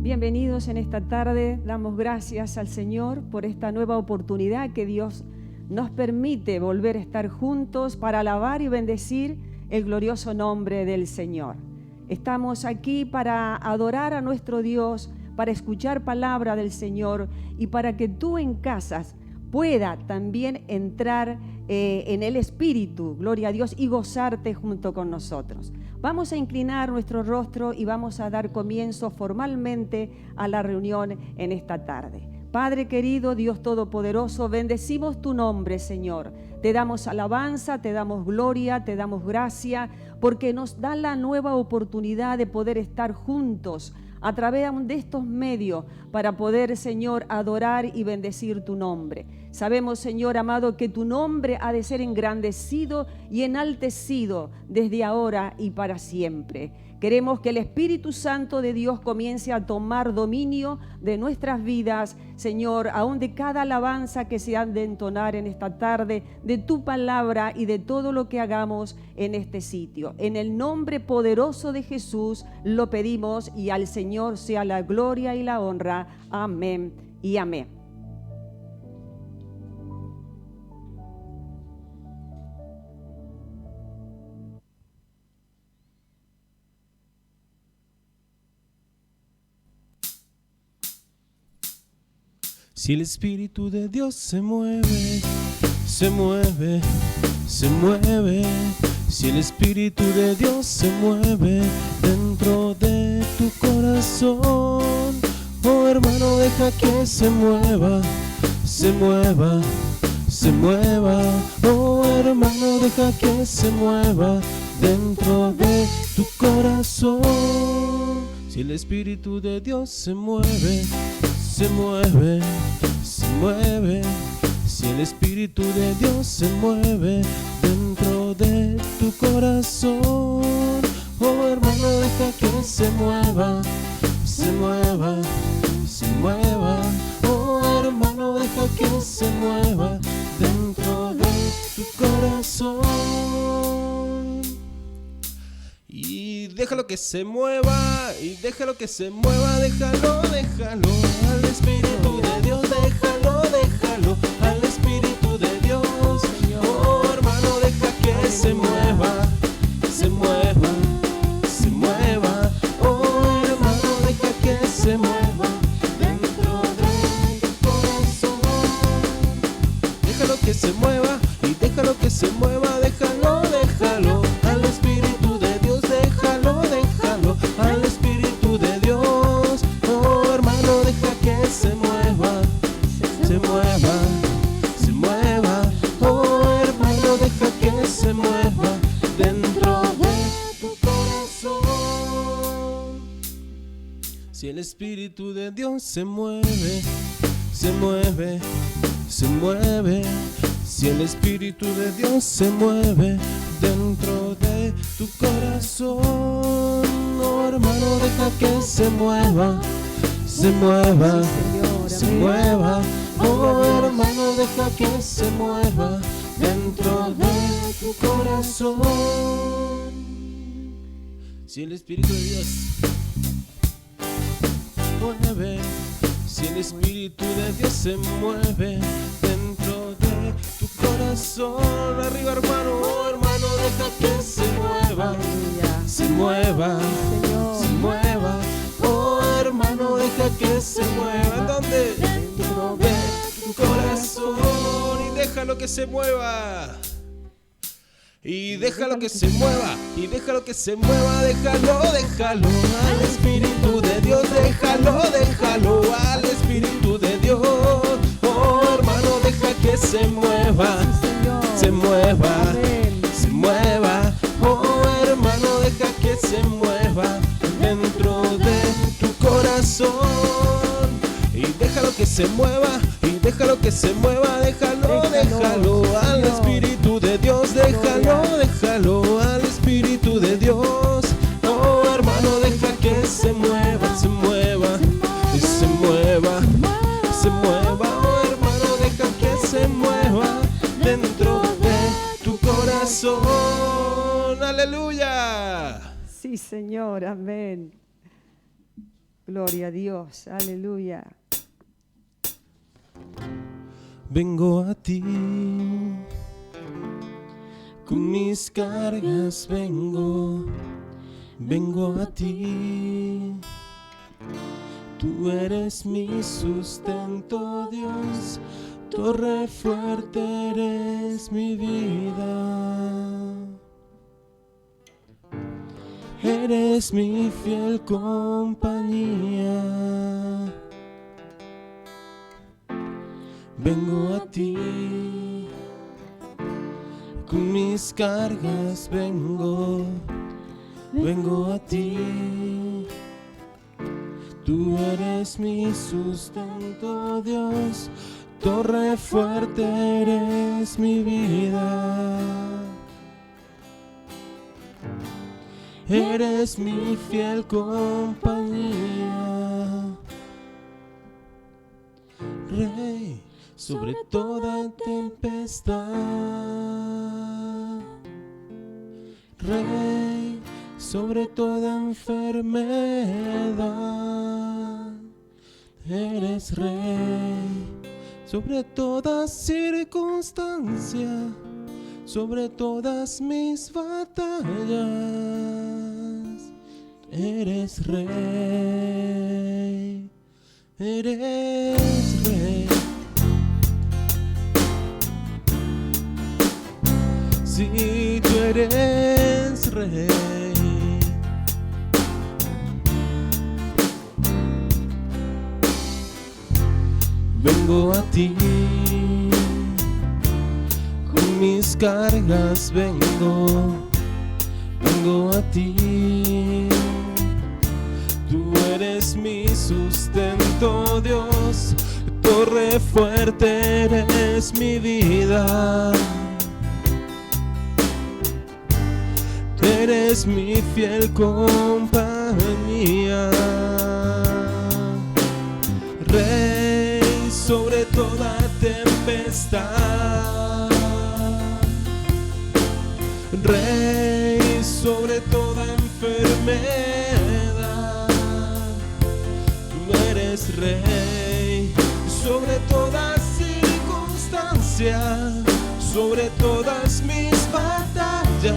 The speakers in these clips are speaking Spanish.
Bienvenidos en esta tarde. Damos gracias al Señor por esta nueva oportunidad que Dios nos permite volver a estar juntos para alabar y bendecir el glorioso nombre del Señor. Estamos aquí para adorar a nuestro Dios, para escuchar palabra del Señor y para que tú en casas pueda también entrar en el Espíritu, gloria a Dios, y gozarte junto con nosotros. Vamos a inclinar nuestro rostro y vamos a dar comienzo formalmente a la reunión en esta tarde. Padre querido, Dios Todopoderoso, bendecimos tu nombre, Señor. Te damos alabanza, te damos gloria, te damos gracia, porque nos da la nueva oportunidad de poder estar juntos a través de estos medios para poder, Señor, adorar y bendecir tu nombre. Sabemos, Señor amado, que tu nombre ha de ser engrandecido y enaltecido desde ahora y para siempre. Queremos que el Espíritu Santo de Dios comience a tomar dominio de nuestras vidas, Señor, aún de cada alabanza que se han de entonar en esta tarde, de tu palabra y de todo lo que hagamos en este sitio. En el nombre poderoso de Jesús lo pedimos y al Señor sea la gloria y la honra. Amén y amén. Si el Espíritu de Dios se mueve, se mueve, se mueve. Si el Espíritu de Dios se mueve dentro de tu corazón, oh hermano, deja que se mueva, se mueva, se mueva. Oh hermano, deja que se mueva dentro de tu corazón. Si el Espíritu de Dios se mueve, se mueve, se mueve. Si el Espíritu de Dios se mueve dentro de tu corazón, oh hermano, deja que se mueva, se mueva, se mueva. Oh hermano, deja que se mueva dentro de tu corazón. Y déjalo que se mueva, y déjalo que se mueva, déjalo, déjalo al Espíritu de Dios, déjalo, déjalo al Espíritu de Dios. Oh hermano, deja que se mueva, se mueva, se mueva. Oh hermano, deja que se mueva dentro de tu corazón. Déjalo que se mueva, y déjalo que se mueva, déjalo, déjalo al Espíritu de Dios, déjalo, déjalo al Espíritu de Dios. Oh hermano, deja que se mueva, se mueva, se mueva. Oh hermano, deja que se mueva dentro de tu corazón. Si el Espíritu de Dios se mueve, se mueve, se mueve. Si el Espíritu de Dios se mueve dentro de tu corazón, oh hermano, deja que se mueva, se mueva, se mueva. Oh hermano, deja que se mueva dentro de tu corazón. Si el Espíritu de Dios mueve, si el Espíritu de Dios se mueve dentro de tu corazón, arriba hermano, oh hermano, deja que se mueva, se mueva, se mueva. Oh hermano, deja que se mueva, ¿dónde? Dentro de tu corazón. Y déjalo que se mueva, y déjalo que se mueva, y déjalo que se mueva, déjalo, déjalo al Espíritu de Dios, déjalo, déjalo al Espíritu de Dios. Oh hermano, deja que se mueva, se mueva, se mueva. Oh hermano, deja que se mueva dentro de tu corazón. Y déjalo que se mueva, y déjalo que se mueva, déjalo, déjalo al Espíritu de Dios, déjalo, déjalo al Espíritu de Dios. Oh hermano, deja que se mueva, se mueva, y se mueva, se mueva. Oh hermano, deja que se mueva dentro de tu corazón. Aleluya. Sí, Señor, amén. Gloria a Dios, aleluya. Vengo a ti, con mis cargas vengo a ti. Tú eres mi sustento, Dios, torre fuerte eres mi vida. Eres mi fiel compañía. Vengo a ti, con mis cargas vengo a ti. Tú eres mi sustento, Dios, torre fuerte eres mi vida. Eres mi fiel compañía. Rey sobre toda tempestad, Rey sobre toda enfermedad. Eres Rey sobre toda circunstancia, sobre todas mis batallas. Eres Rey, eres Rey. Si tú eres Rey, vengo a ti, con mis cargas vengo a ti. Tú eres mi sustento, Dios, torre fuerte eres mi vida. Eres mi fiel compañía. Rey sobre toda tempestad, Rey sobre toda enfermedad. Tú eres Rey sobre toda circunstancia, sobre todas mis batallas.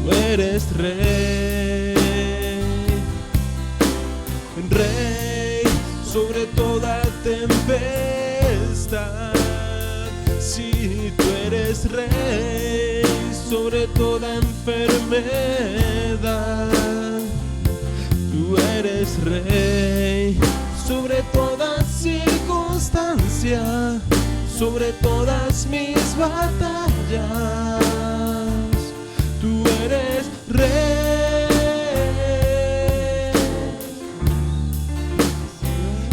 Tú eres Rey, Rey sobre toda tempestad. Si tú eres Rey sobre toda enfermedad. Tú eres Rey sobre toda circunstancia, sobre todas mis batallas. Tú eres Rey.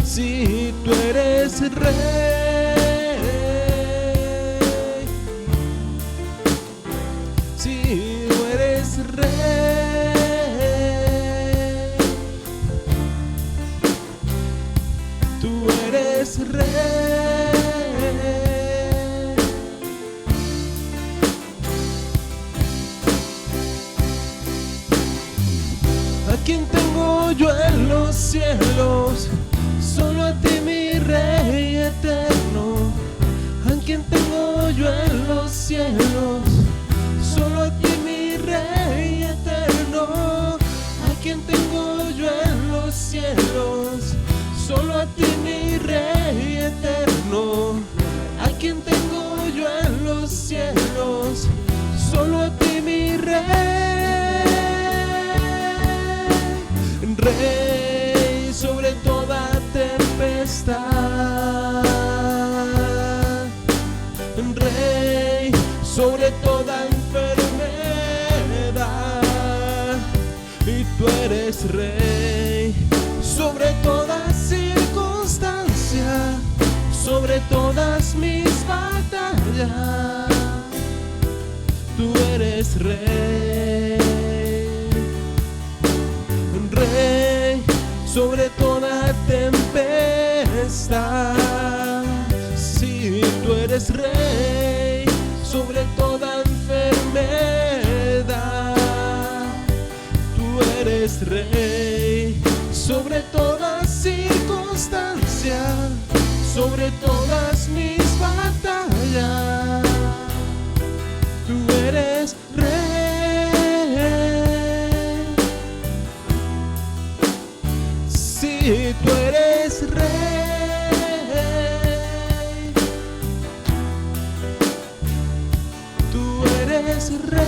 Si tú eres Rey, si tú eres Rey, tú eres Rey. ¿A quién tengo yo en los cielos? Solo a ti, mi Rey eterno. ¿A quién tengo yo en los cielos? Solo a ti, mi Rey eterno. ¿A quién tengo yo en los cielos? Solo a ti, mi Rey eterno. ¿A quién tengo yo en los cielos? Solo a ti, mi Rey. Rey sobre toda tempestad, Rey sobre toda enfermedad. Y tú eres Rey sobre toda circunstancia, sobre todas mis batallas. Tú eres Rey, Rey sobre toda tempestad. Si tú eres Rey sobre toda enfermedad. Tú eres Rey sobre toda circunstancia, sobre todas mis batallas. Tú eres Rey. Sí, tú eres Rey. Tú eres Rey.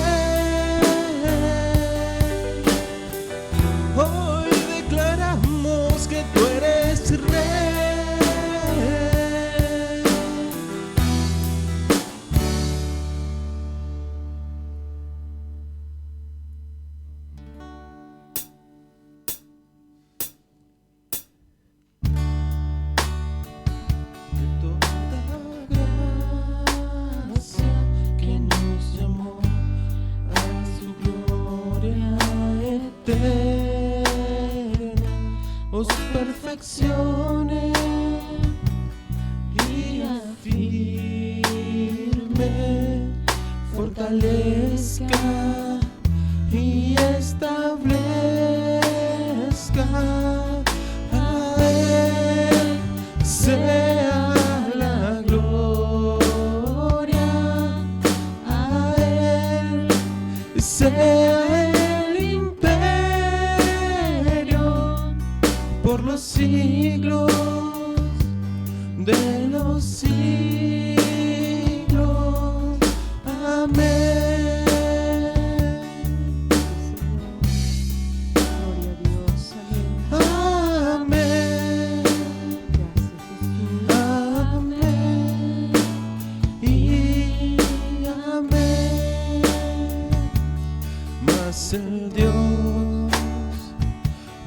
Hoy declaramos que tú eres Rey. De toda gracia que nos llamó a su gloria eterna, os perfeccione y afirme, fortalezca y establezca. A Él sea la gloria, a Él sea el imperio por los siglos de los siglos. Amén. Gloria a Dios. Amén. Amén. Gracias, Jesús. Amén. Y amén. Mas el Dios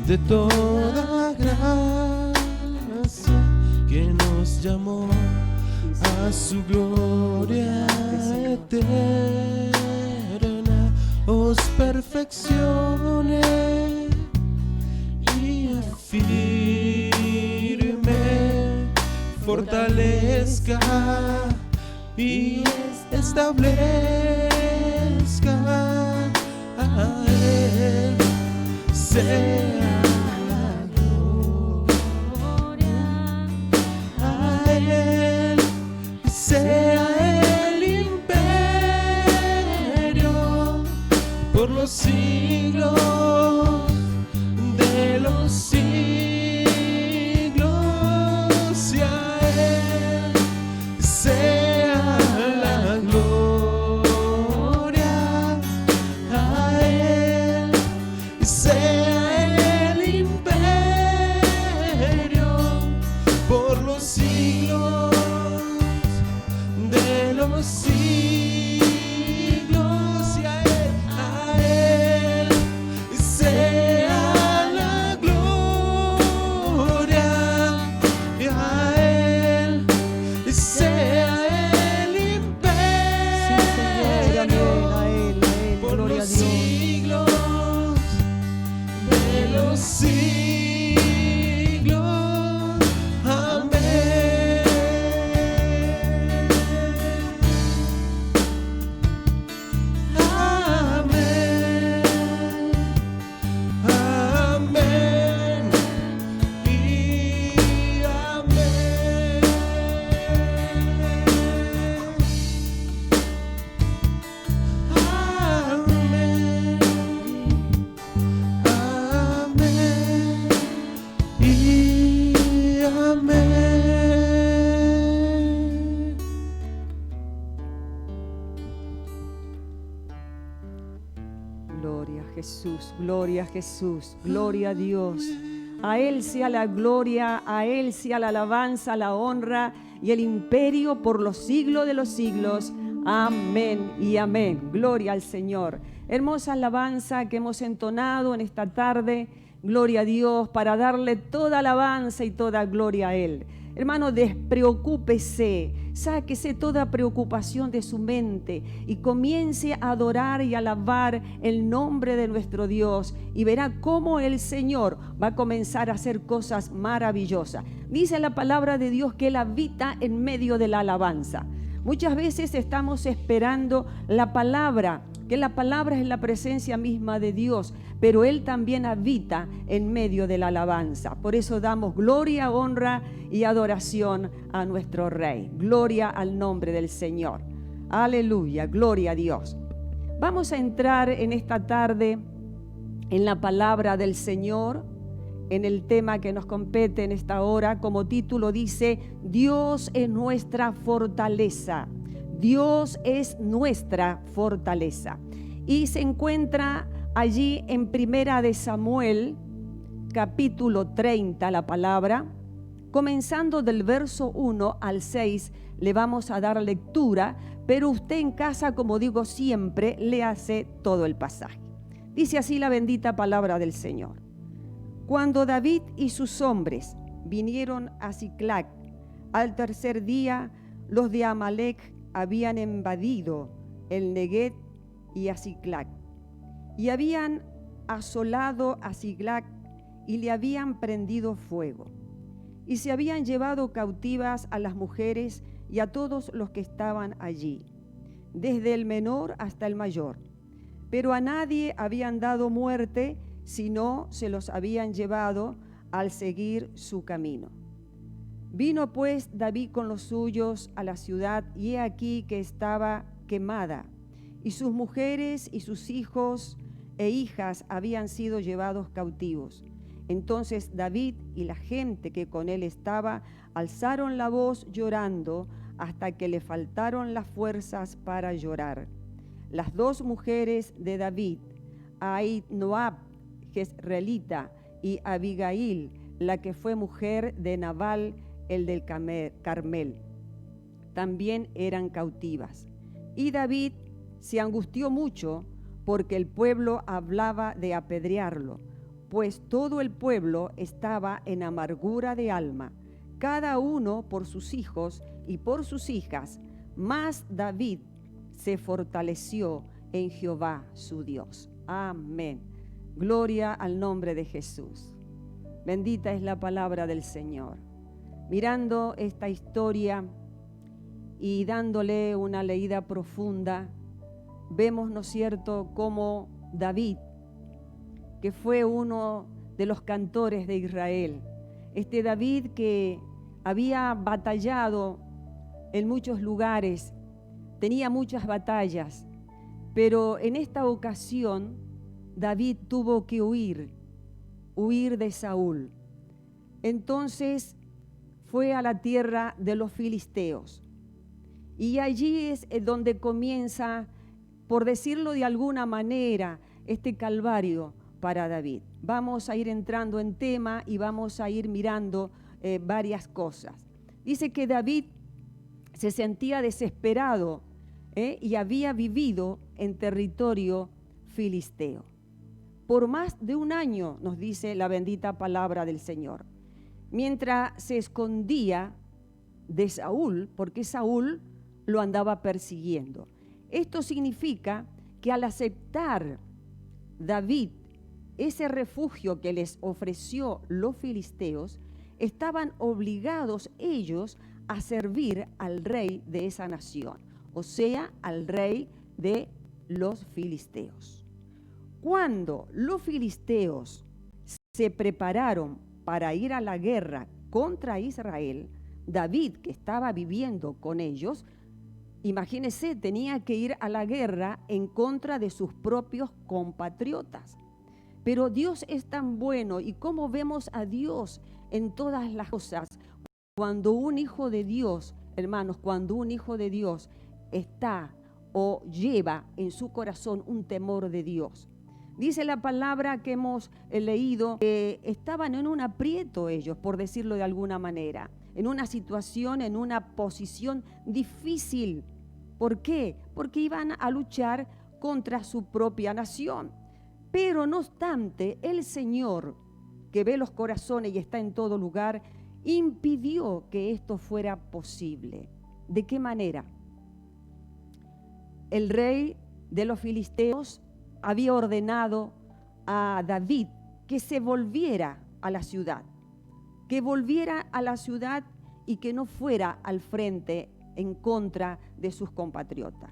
de toda gracia que nos llamó a su gloria eterna, os perfeccione y afirme, fortalezca y establezca. A Él sea la gloria, a Él sea el imperio por los siglos de los siglos. Y a Él sea la gloria, a Él sea el imperio por los siglos de los siglos. Y a Él sea la gloria, y a Él sea el imperio por Gloria a los Dios. siglos de los siglos. Amén. Amén. Amén. Y amén. Amén. Amén. Y amén. Gloria a Jesús, gloria a Jesús, gloria a Dios. A Él sea la gloria, a Él sea la alabanza, la honra y el imperio por los siglos de los siglos. Amén y amén. Gloria al Señor. Hermosa alabanza que hemos entonado en esta tarde. Gloria a Dios, para darle toda alabanza y toda gloria a Él. Hermano, despreocúpese, sáquese toda preocupación de su mente y comience a adorar y alabar el nombre de nuestro Dios, y verá cómo el Señor va a comenzar a hacer cosas maravillosas. Dice la palabra de Dios que Él habita en medio de la alabanza. Muchas veces estamos esperando la palabra que la palabra es la presencia misma de Dios, pero Él también habita en medio de la alabanza. Por eso damos gloria, honra y adoración a nuestro Rey. Gloria al nombre del Señor. Aleluya, gloria a Dios. Vamos a entrar en esta tarde en la palabra del Señor, en el tema que nos compete en esta hora. Como título dice: Dios es nuestra fortaleza. Dios es nuestra fortaleza. Y se encuentra allí en Primera de Samuel, capítulo 30, la palabra. Comenzando del verso 1 al 6, le vamos a dar lectura, pero usted en casa, como digo siempre, le hace todo el pasaje. Dice así la bendita palabra del Señor. Cuando David y sus hombres vinieron a Siclac, al tercer día, los de Amalec habían invadido el Neguev y a Siclac, y habían asolado a Siclac y le habían prendido fuego, y se habían llevado cautivas a las mujeres y a todos los que estaban allí, desde el menor hasta el mayor, pero a nadie habían dado muerte, sino se los habían llevado al seguir su camino. Vino pues David con los suyos a la ciudad, y he aquí que estaba quemada, y sus mujeres y sus hijos e hijas habían sido llevados cautivos. Entonces David y la gente que con él estaba alzaron la voz llorando hasta que le faltaron las fuerzas para llorar. Las dos mujeres de David, Ahinoam, jezreelita, y Abigail, la que fue mujer de Nabal, el del Carmel, también eran cautivas. Y David se angustió mucho porque el pueblo hablaba de apedrearlo, pues todo el pueblo estaba en amargura de alma, cada uno por sus hijos y por sus hijas, mas David se fortaleció en Jehová su Dios. Amén. Gloria al nombre de Jesús. Bendita es la palabra del Señor. Mirando esta historia y dándole una leída profunda, vemos, ¿no es cierto?, cómo David, que fue uno de los cantores de Israel, este David que había batallado en muchos lugares, tenía muchas batallas, pero en esta ocasión David tuvo que huir de Saúl. Entonces fue a la tierra de los filisteos, y allí es donde comienza, por decirlo de alguna manera, este calvario para David. Vamos a ir entrando en tema y vamos a ir mirando varias cosas. Dice que David se sentía desesperado y había vivido en territorio filisteo por más de un año, nos dice la bendita palabra del Señor, mientras se escondía de Saúl, porque Saúl lo andaba persiguiendo. Esto significa que al aceptar David ese refugio que les ofreció los filisteos, estaban obligados ellos a servir al rey de esa nación, o sea, al rey de los filisteos. Cuando los filisteos se prepararon para ir a la guerra contra Israel, David, que estaba viviendo con ellos, imagínense, tenía que ir a la guerra en contra de sus propios compatriotas. Pero Dios es tan bueno, y cómo vemos a Dios en todas las cosas. Cuando un hijo de Dios, hermanos, cuando un hijo de Dios está o lleva en su corazón un temor de Dios. Dice la palabra que hemos leído que estaban en un aprieto ellos, por decirlo de alguna manera, en una situación, en una posición difícil. ¿Por qué? Porque iban a luchar contra su propia nación. Pero no obstante, el Señor, que ve los corazones y está en todo lugar, impidió que esto fuera posible. ¿De qué manera? El rey de los filisteos había ordenado a David que se volviera a la ciudad, y que no fuera al frente en contra de sus compatriotas.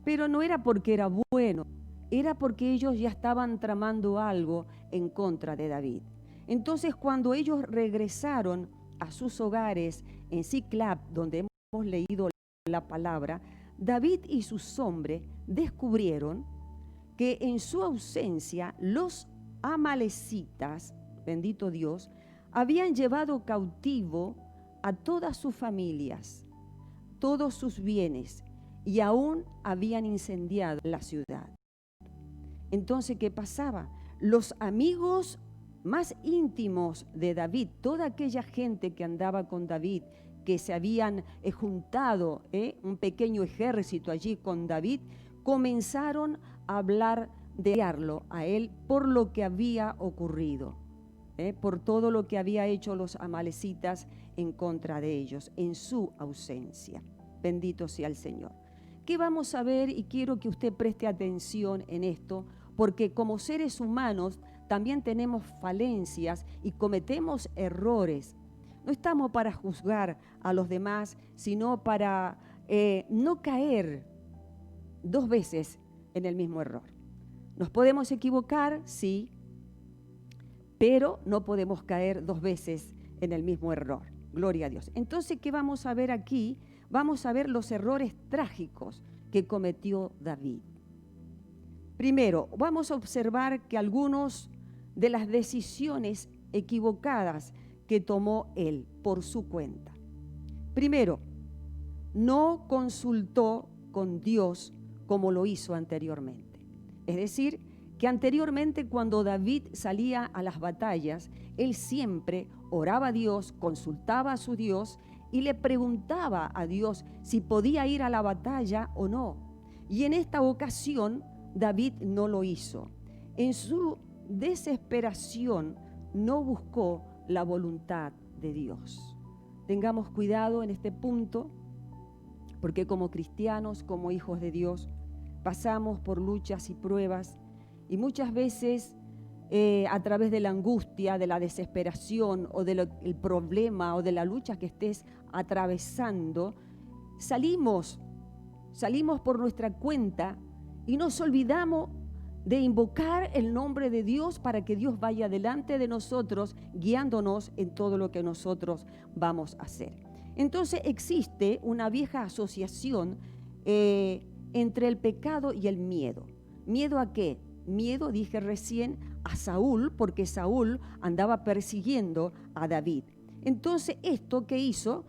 Pero no era porque era bueno, era porque ellos ya estaban tramando algo en contra de David. Entonces, cuando ellos regresaron a sus hogares en Siclab, donde hemos leído la palabra, David y sus hombres descubrieron que en su ausencia los amalecitas, bendito Dios, habían llevado cautivo a todas sus familias, todos sus bienes, y aún habían incendiado la ciudad. Entonces, ¿qué pasaba? Los amigos más íntimos de David, toda aquella gente que andaba con David, que se habían juntado, un pequeño ejército allí con David, comenzaron a hablar de odiarlo a él por lo que había ocurrido, por todo lo que había hecho los amalecitas en contra de ellos, en su ausencia. Bendito sea el Señor. ¿Qué vamos a ver? Y quiero que usted preste atención en esto, porque como seres humanos también tenemos falencias y cometemos errores. No estamos para juzgar a los demás, sino para no caer dos veces en el mismo error. Nos podemos equivocar, sí, pero no podemos caer dos veces en el mismo error. Gloria a Dios. Entonces, ¿qué vamos a ver aquí? Vamos a ver los errores trágicos que cometió David. Primero, vamos a observar que algunas de las decisiones equivocadas que tomó él por su cuenta. Primero, no consultó con Dios como lo hizo anteriormente. Es decir, que anteriormente cuando David salía a las batallas, él siempre oraba a Dios, consultaba a su Dios y le preguntaba a Dios si podía ir a la batalla o no. Y en esta ocasión David no lo hizo. En su desesperación no buscó la voluntad de Dios. Tengamos cuidado en este punto, porque como cristianos, como hijos de Dios, pasamos por luchas y pruebas, y muchas veces a través de la angustia, de la desesperación o del problema o de la lucha que estés atravesando, salimos por nuestra cuenta y nos olvidamos de invocar el nombre de Dios para que Dios vaya delante de nosotros, guiándonos en todo lo que nosotros vamos a hacer. Entonces existe una vieja asociación entre el pecado y el miedo. ¿Miedo a qué? Miedo, dije recién, a Saúl, porque Saúl andaba persiguiendo a David. Entonces esto que hizo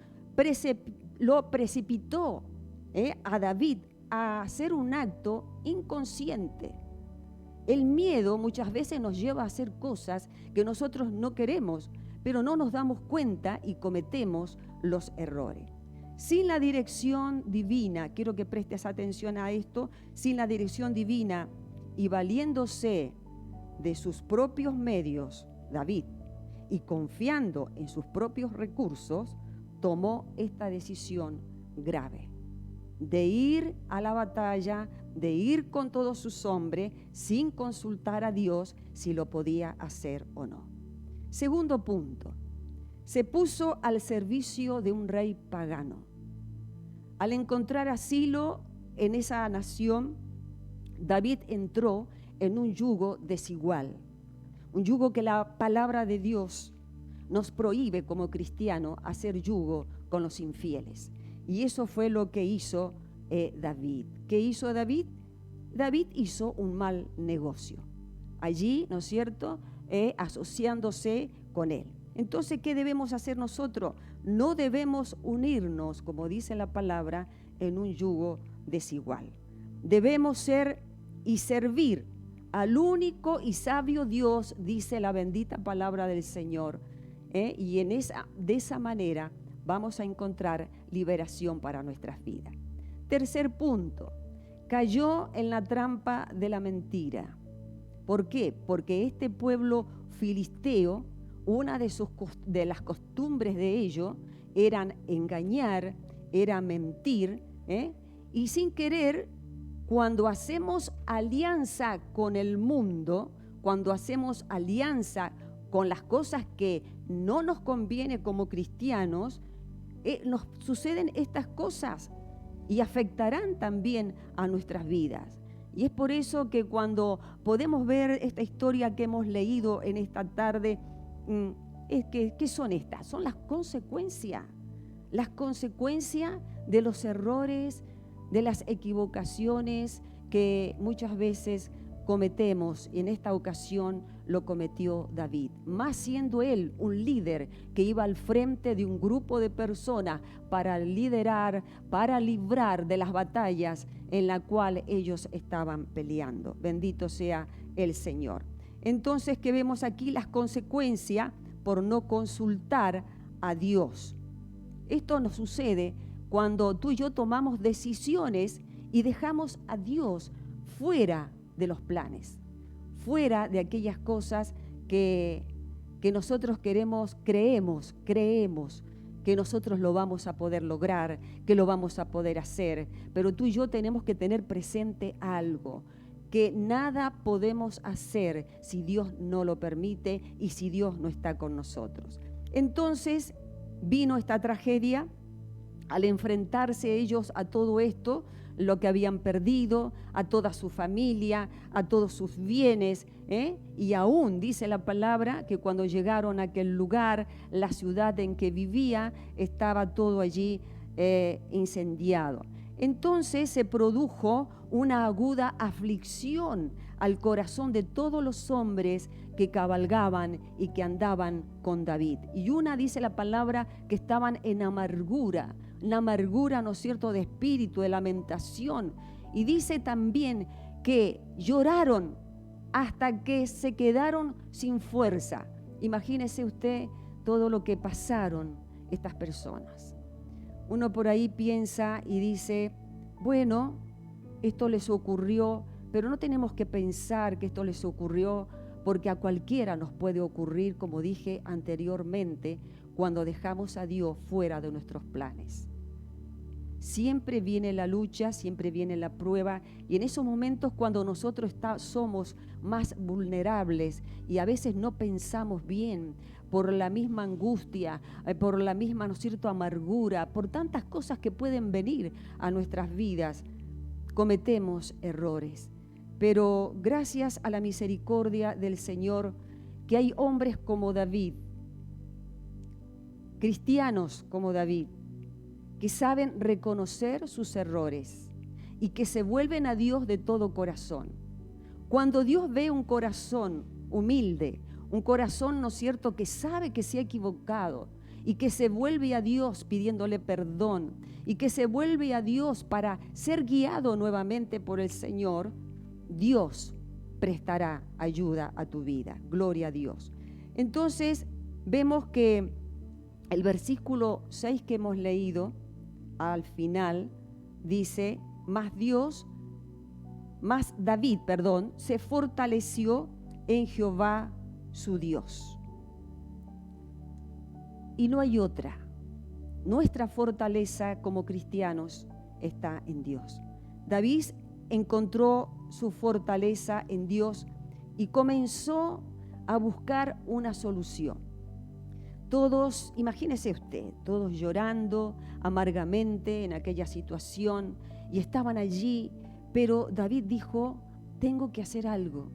lo precipitó a David a hacer un acto inconsciente. El miedo muchas veces nos lleva a hacer cosas que nosotros no queremos, pero no nos damos cuenta y cometemos los errores. Sin la dirección divina, quiero que prestes atención a esto, sin la dirección divina y valiéndose de sus propios medios, David, y confiando en sus propios recursos, tomó esta decisión grave de ir a la batalla, de ir con todos sus hombres sin consultar a Dios si lo podía hacer o no. Segundo punto, se puso al servicio de un rey pagano. Al encontrar asilo en esa nación, David entró en un yugo desigual, un yugo que la palabra de Dios nos prohíbe como cristianos hacer yugo con los infieles. Y eso fue lo que hizo David. ¿Qué hizo David? David hizo un mal negocio. Allí, ¿no es cierto?, asociándose con él. Entonces, ¿qué debemos hacer nosotros? No debemos unirnos, como dice la palabra, en un yugo desigual. Debemos ser y servir al único y sabio Dios, dice la bendita palabra del Señor. Y de esa manera vamos a encontrar liberación para nuestras vidas. Tercer punto, cayó en la trampa de la mentira. ¿Por qué? Porque este pueblo filisteo, una de las costumbres de ellos eran engañar, era mentir, y sin querer, cuando hacemos alianza con el mundo, cuando hacemos alianza con las cosas que no nos conviene como cristianos, nos suceden estas cosas. y afectarán también a nuestras vidas. Y es por eso que cuando podemos ver esta historia que hemos leído en esta tarde, ¿qué son estas? Son las consecuencias de los errores, de las equivocaciones que muchas veces cometemos. En esta ocasión lo cometió David, más siendo él un líder que iba al frente de un grupo de personas para liderar, para librar de las batallas en la cual ellos estaban peleando. Bendito sea el Señor. Entonces, ¿qué vemos aquí? Las consecuencias por no consultar a Dios. Esto nos sucede cuando tú y yo tomamos decisiones y dejamos a Dios fuera de los planes, fuera de aquellas cosas que nosotros creemos que nosotros lo vamos a poder lograr, que lo vamos a poder hacer. Pero tú y yo tenemos que tener presente algo, que nada podemos hacer si Dios no lo permite y si Dios no está con nosotros. Entonces vino esta tragedia. Al enfrentarse ellos a todo esto, lo que habían perdido, a toda su familia, a todos sus bienes, y aún dice la palabra que cuando llegaron a aquel lugar, la ciudad en que vivía, estaba todo allí incendiado. Entonces se produjo una aguda aflicción al corazón de todos los hombres que cabalgaban y que andaban con David. Y una dice la palabra que estaban en amargura, una amargura, ¿no es cierto?, de espíritu, de lamentación. Y dice también que lloraron hasta que se quedaron sin fuerza. Imagínese usted todo lo que pasaron estas personas. Uno por ahí piensa y dice, bueno, esto les ocurrió, pero no tenemos que pensar que esto les ocurrió porque a cualquiera nos puede ocurrir, como dije anteriormente, cuando dejamos a Dios fuera de nuestros planes. Siempre viene la lucha, siempre viene la prueba, y en esos momentos cuando nosotros somos más vulnerables y a veces no pensamos bien por la misma angustia, por la misma, ¿no es cierto?, amargura, por tantas cosas que pueden venir a nuestras vidas, cometemos errores. Pero gracias a la misericordia del Señor, que hay hombres como David, cristianos como David, que saben reconocer sus errores y que se vuelven a Dios de todo corazón. Cuando Dios ve un corazón humilde, un corazón, ¿no es cierto?, que sabe que se ha equivocado y que se vuelve a Dios pidiéndole perdón y que se vuelve a Dios para ser guiado nuevamente por el Señor, Dios prestará ayuda a tu vida. Gloria a Dios. Entonces vemos que el versículo 6 que hemos leído al final dice, mas David, se fortaleció en Jehová su Dios. Y no hay otra. Nuestra fortaleza como cristianos está en Dios. David encontró su fortaleza en Dios y comenzó a buscar una solución. Todos, imagínese usted, todos llorando amargamente en aquella situación y estaban allí, pero David dijo, tengo que hacer algo,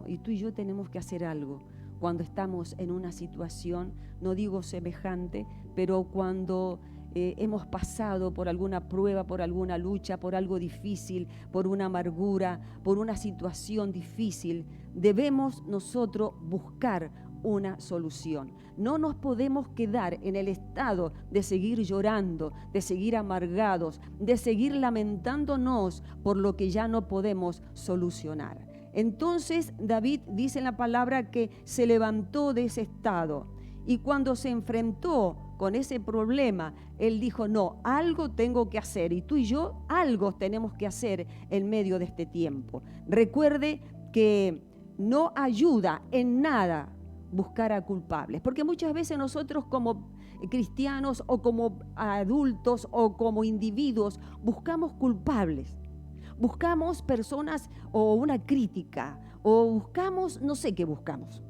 y tú y yo tenemos que hacer algo cuando estamos en una situación, no digo semejante, pero cuando hemos pasado por alguna prueba, por alguna lucha, por algo difícil, por una amargura, por una situación difícil, debemos nosotros buscar una solución. No nos podemos quedar en el estado de seguir llorando, de seguir amargados, de seguir lamentándonos por lo que ya no podemos solucionar. Entonces David dice en la palabra que se levantó de ese estado y cuando se enfrentó con ese problema, él dijo, no, algo tengo que hacer y tú y yo algo tenemos que hacer en medio de este tiempo. Recuerde que no ayuda en nada buscar a culpables, porque muchas veces nosotros como cristianos o como adultos o como individuos buscamos culpables, buscamos personas o una crítica o buscamos, no sé qué buscamos,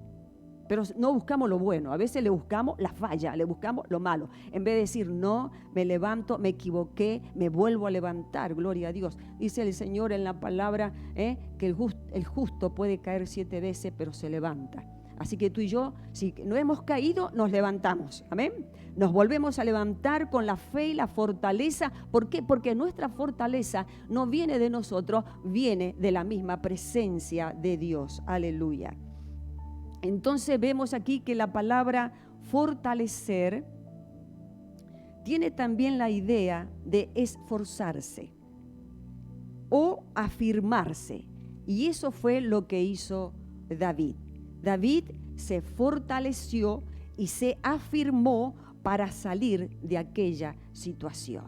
pero no buscamos lo bueno. A veces le buscamos la falla, le buscamos lo malo. En vez de decir, no, me levanto, me equivoqué, me vuelvo a levantar, gloria a Dios. Dice el Señor en la palabra que el justo puede caer 7 veces, pero se levanta. Así que tú y yo, si no hemos caído, nos levantamos. Amén. Nos volvemos a levantar con la fe y la fortaleza. ¿Por qué? Porque nuestra fortaleza no viene de nosotros, viene de la misma presencia de Dios. Aleluya. Entonces vemos aquí que la palabra fortalecer tiene también la idea de esforzarse o afirmarse. Y eso fue lo que hizo David. David se fortaleció y se afirmó para salir de aquella situación.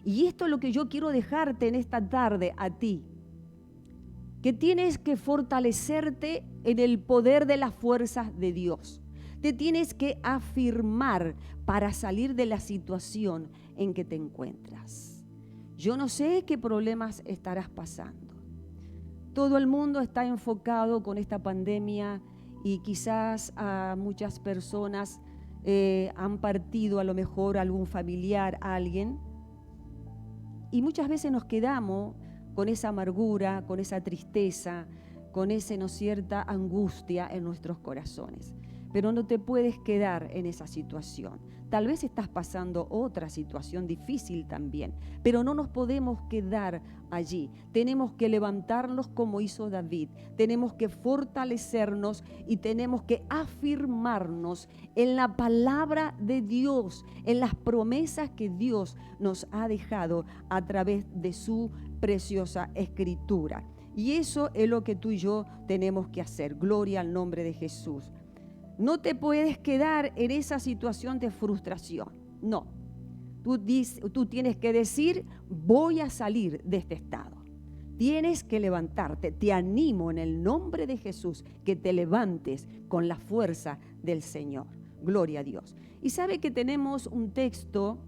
Y esto es lo que yo quiero dejarte en esta tarde a ti, que tienes que fortalecerte en el poder de las fuerzas de Dios. Te tienes que afirmar para salir de la situación en que te encuentras. Yo no sé qué problemas estarás pasando. Todo el mundo está enfocado con esta pandemia y quizás a muchas personas han partido a lo mejor algún familiar, a alguien. Y muchas veces nos quedamos con esa amargura, con esa tristeza, con esa, ¿no es cierta?, angustia en nuestros corazones. Pero no te puedes quedar en esa situación. Tal vez estás pasando otra situación difícil también, pero no nos podemos quedar allí. Tenemos que levantarnos como hizo David. Tenemos que fortalecernos y tenemos que afirmarnos en la palabra de Dios, en las promesas que Dios nos ha dejado a través de su preciosa escritura. Y eso es lo que tú y yo tenemos que hacer. Gloria al nombre de Jesús. No te puedes quedar en esa situación de frustración. No. Tú tienes que decir, voy a salir de este estado. Tienes que levantarte. Te animo en el nombre de Jesús que te levantes con la fuerza del Señor. Gloria a Dios. Y sabe que tenemos un texto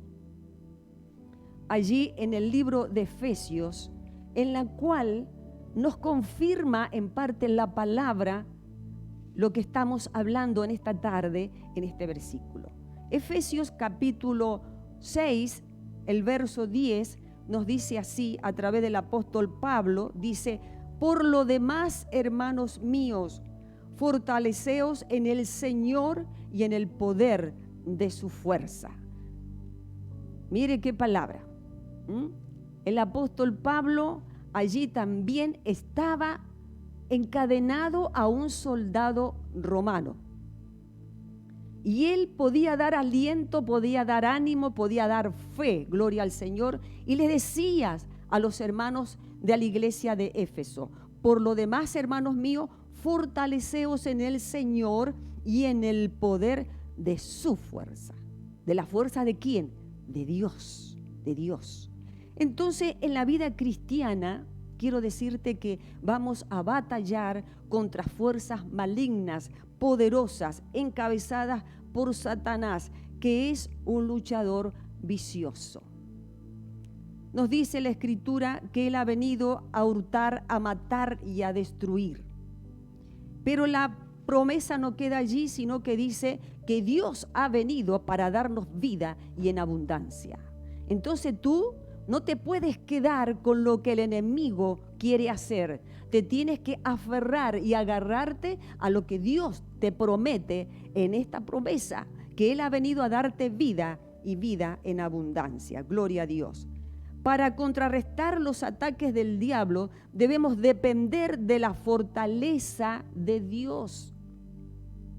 allí en el libro de Efesios, en la cual nos confirma en parte la palabra lo que estamos hablando en esta tarde, en este versículo. Efesios capítulo 6, el verso 10, nos dice así, a través del apóstol Pablo, dice, por lo demás, hermanos míos, fortaleceos en el Señor y en el poder de su fuerza. Mire qué palabra. El apóstol Pablo allí también estaba encadenado a un soldado romano. Y él podía dar aliento, podía dar ánimo, podía dar fe, gloria al Señor. Y le decías a los hermanos de la iglesia de Éfeso, por lo demás, hermanos míos, fortaleceos en el Señor y en el poder de su fuerza. ¿De la fuerza de quién? De Dios, de Dios. Entonces, en la vida cristiana, quiero decirte que vamos a batallar contra fuerzas malignas, poderosas, encabezadas por Satanás, que es un luchador vicioso. Nos dice la Escritura que él ha venido a hurtar, a matar y a destruir. Pero la promesa no queda allí, sino que dice que Dios ha venido para darnos vida y en abundancia. Entonces tú no te puedes quedar con lo que el enemigo quiere hacer. Te tienes que aferrar y agarrarte a lo que Dios te promete en esta promesa, que Él ha venido a darte vida y vida en abundancia. Gloria a Dios. Para contrarrestar los ataques del diablo, debemos depender de la fortaleza de Dios.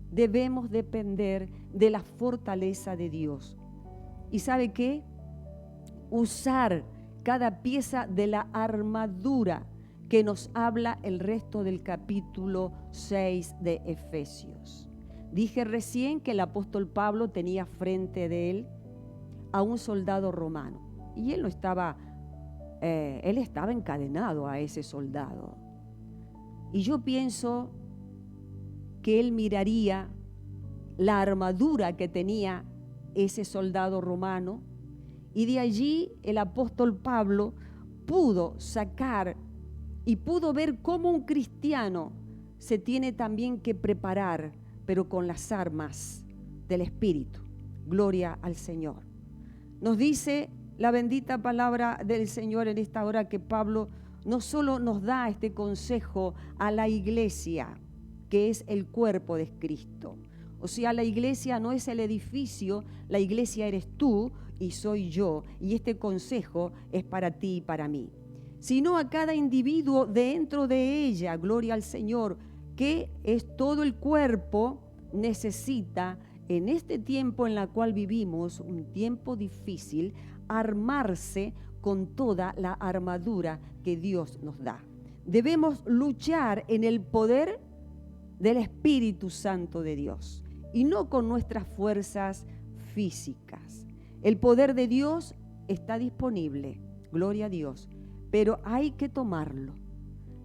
Debemos depender de la fortaleza de Dios. ¿Y sabe qué? Usar cada pieza de la armadura que nos habla el resto del capítulo 6 de Efesios. Dije recién que el apóstol Pablo tenía frente de él a un soldado romano y él estaba encadenado a ese soldado. Y yo pienso que él miraría la armadura que tenía ese soldado romano. Y de allí el apóstol Pablo pudo sacar y pudo ver cómo un cristiano se tiene también que preparar pero con las armas del Espíritu. Gloria al Señor. Nos dice la bendita palabra del Señor en esta hora que Pablo no solo nos da este consejo a la iglesia, que es el cuerpo de Cristo. O sea, la iglesia no es el edificio, la iglesia eres tú y soy yo. Y este consejo es para ti y para mí. Sino a cada individuo dentro de ella, gloria al Señor, que es todo el cuerpo, necesita en este tiempo en el cual vivimos, un tiempo difícil, armarse con toda la armadura que Dios nos da. Debemos luchar en el poder del Espíritu Santo de Dios y no con nuestras fuerzas físicas. El poder de Dios está disponible, gloria a Dios, pero hay que tomarlo.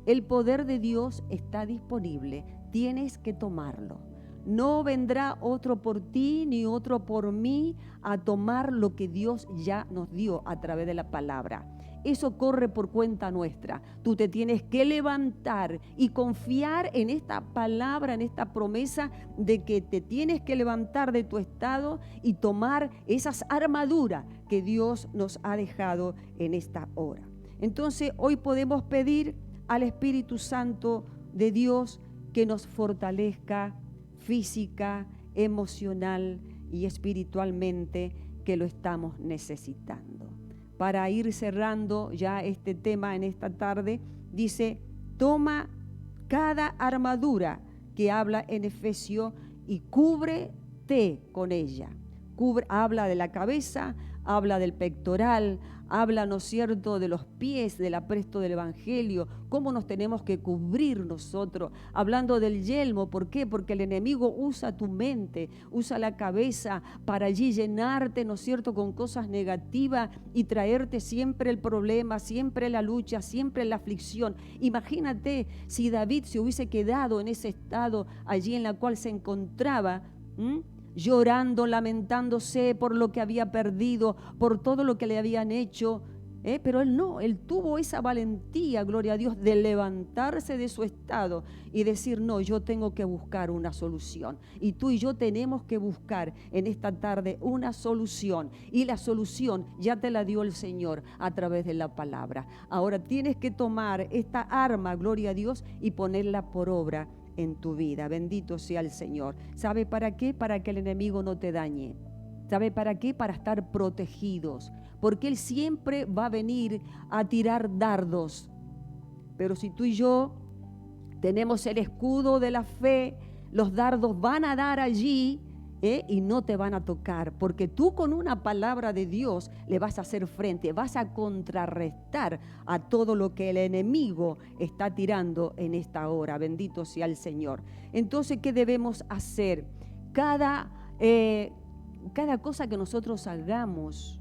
El poder de Dios está disponible, tienes que tomarlo. No vendrá otro por ti ni otro por mí a tomar lo que Dios ya nos dio a través de la palabra. Eso corre por cuenta nuestra. Tú te tienes que levantar y confiar en esta palabra, en esta promesa de que te tienes que levantar de tu estado y tomar esas armaduras que Dios nos ha dejado en esta hora. Entonces hoy podemos pedir al Espíritu Santo de Dios que nos fortalezca física, emocional y espiritualmente, que lo estamos necesitando. Para ir cerrando ya este tema en esta tarde, dice, toma cada armadura que habla en Efesios y cúbrete con ella. Habla de la cabeza, habla del pectoral, habla, ¿no es cierto?, de los pies, del apresto del Evangelio, cómo nos tenemos que cubrir nosotros, hablando del yelmo. ¿Por qué? Porque el enemigo usa tu mente, usa la cabeza para allí llenarte, ¿no es cierto?, con cosas negativas y traerte siempre el problema, siempre la lucha, siempre la aflicción. Imagínate si David se hubiese quedado en ese estado allí en la cual se encontraba, llorando, lamentándose por lo que había perdido, por todo lo que le habían hecho, pero él no, él tuvo esa valentía, gloria a Dios, de levantarse de su estado y decir, no, yo tengo que buscar una solución. Y tú y yo tenemos que buscar en esta tarde una solución, y la solución ya te la dio el Señor a través de la palabra. Ahora tienes que tomar esta arma, gloria a Dios, y ponerla por obra en tu vida. Bendito sea el Señor. ¿Sabe para qué? Para que el enemigo no te dañe. ¿Sabe para qué? Para estar protegidos, porque él siempre va a venir a tirar dardos. Pero si tú y yo tenemos el escudo de la fe, los dardos van a dar allí, y no te van a tocar, porque tú con una palabra de Dios le vas a hacer frente, vas a contrarrestar a todo lo que el enemigo está tirando en esta hora. Bendito sea el Señor. Entonces, ¿qué debemos hacer? Cada cosa que nosotros hagamos,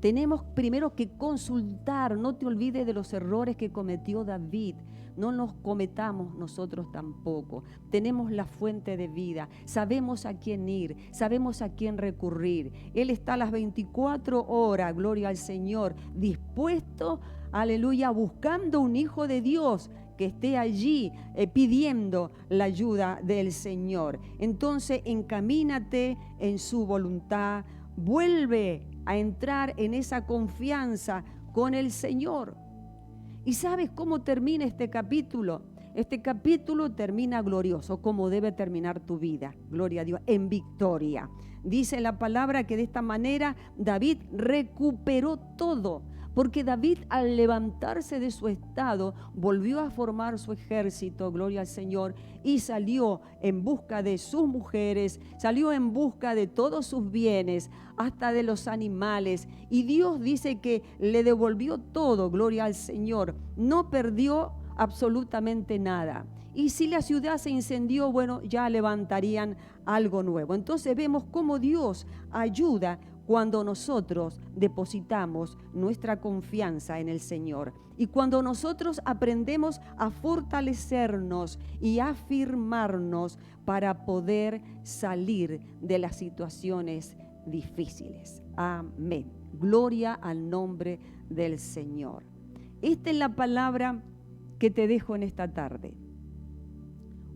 tenemos primero que consultar. No te olvides de los errores que cometió David. No los cometamos nosotros tampoco. Tenemos la fuente de vida. Sabemos a quién ir. Sabemos a quién recurrir. Él está a las 24 horas, gloria al Señor, dispuesto, aleluya, buscando un hijo de Dios que esté allí pidiendo la ayuda del Señor. Entonces, encamínate en su voluntad. Vuelve a entrar en esa confianza con el Señor. ¿Y sabes cómo termina este capítulo? Este capítulo termina glorioso, como debe terminar tu vida, gloria a Dios, en victoria. Dice la palabra que de esta manera David recuperó todo, porque David, al levantarse de su estado, volvió a formar su ejército, gloria al Señor, y salió en busca de sus mujeres, salió en busca de todos sus bienes, hasta de los animales, y Dios dice que le devolvió todo, gloria al Señor, no perdió absolutamente nada. Y si la ciudad se incendió, bueno, ya levantarían algo nuevo. Entonces vemos cómo Dios ayuda cuando nosotros depositamos nuestra confianza en el Señor, y cuando nosotros aprendemos a fortalecernos y a afirmarnos para poder salir de las situaciones difíciles. Amén. Gloria al nombre del Señor. Esta es la palabra que te dejo en esta tarde.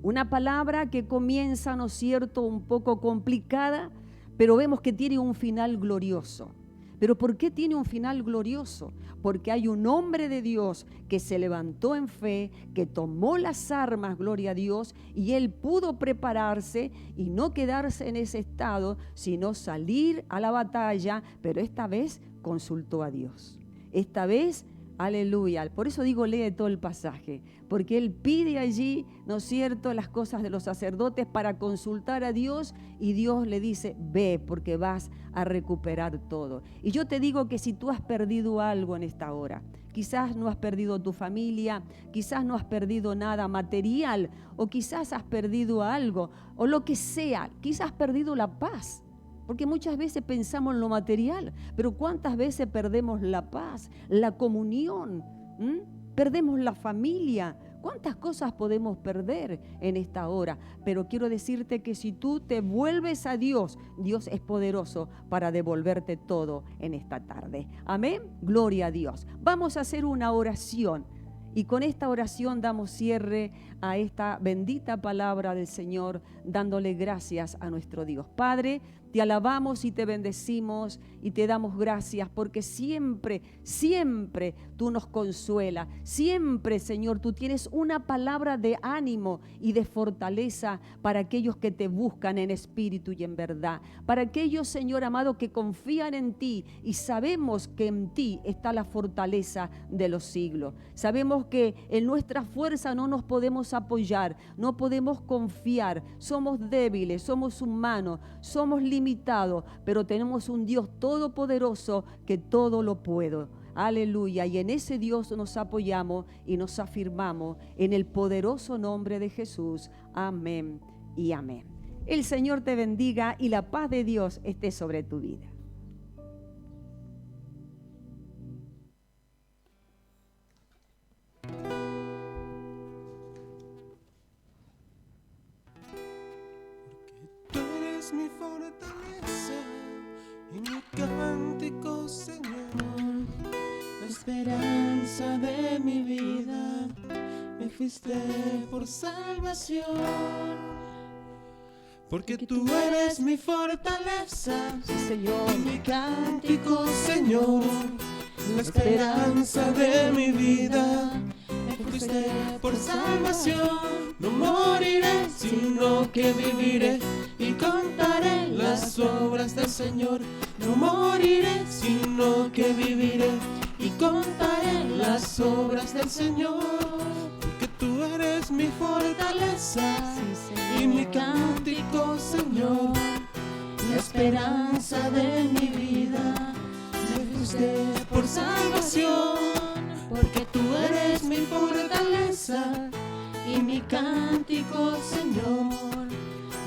Una palabra que comienza, ¿no es cierto?, un poco complicada, pero vemos que tiene un final glorioso. ¿Pero por qué tiene un final glorioso? Porque hay un hombre de Dios que se levantó en fe, que tomó las armas, gloria a Dios, y él pudo prepararse y no quedarse en ese estado, sino salir a la batalla, pero esta vez consultó a Dios. Esta vez, aleluya, por eso digo, lee todo el pasaje, porque él pide allí, ¿no es cierto?, las cosas de los sacerdotes para consultar a Dios, y Dios le dice, ve, porque vas a recuperar todo. Y yo te digo que si tú has perdido algo en esta hora, quizás no has perdido tu familia, quizás no has perdido nada material, o quizás has perdido algo, o lo que sea, quizás has perdido la paz. Porque muchas veces pensamos en lo material, pero ¿cuántas veces perdemos la paz, la comunión? Perdemos la familia. ¿Cuántas cosas podemos perder en esta hora? Pero quiero decirte que si tú te vuelves a Dios, Dios es poderoso para devolverte todo en esta tarde. Amén. Gloria a Dios. Vamos a hacer una oración. Y con esta oración damos cierre a esta bendita palabra del Señor, dándole gracias a nuestro Dios. Padre, te alabamos y te bendecimos y te damos gracias porque siempre, siempre tú nos consuelas. Siempre, Señor, tú tienes una palabra de ánimo y de fortaleza para aquellos que te buscan en espíritu y en verdad. Para aquellos, Señor amado, que confían en ti y sabemos que en ti está la fortaleza de los siglos. Sabemos que en nuestra fuerza no nos podemos apoyar, no podemos confiar. Somos débiles, somos humanos, somos limitados, pero tenemos un Dios todopoderoso que todo lo puede. Aleluya. Y en ese Dios nos apoyamos y nos afirmamos en el poderoso nombre de Jesús. Amén y amén. El Señor te bendiga y la paz de Dios esté sobre tu vida. Mi fortaleza y mi cántico, Señor, la esperanza de mi vida, me fuiste por salvación, porque tú eres mi fortaleza, Sí, Señor. y mi cántico, Señor, la esperanza de mi vida, me fuiste por salvación. No moriré, sino que viviré y contaré las obras del Señor. No moriré, sino que viviré y contaré las obras del Señor. Porque tú eres mi fortaleza, Sí, Señor. y mi cántico, Señor, la esperanza de mi vida, me fuiste por salvación. Porque tú eres mi fortaleza y mi cántico, Señor,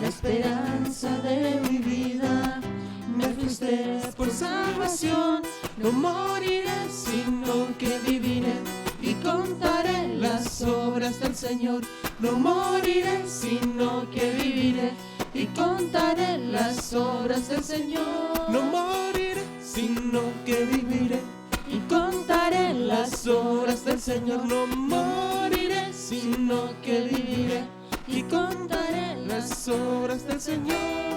la esperanza de mi vida, me fuiste por salvación. No moriré, sino que viviré y contaré las obras del Señor. No moriré, sino que viviré y contaré las obras del Señor. No moriré, sino que viviré y contaré las obras del Señor. No moriré, sino que viviré y contaré las obras del Señor.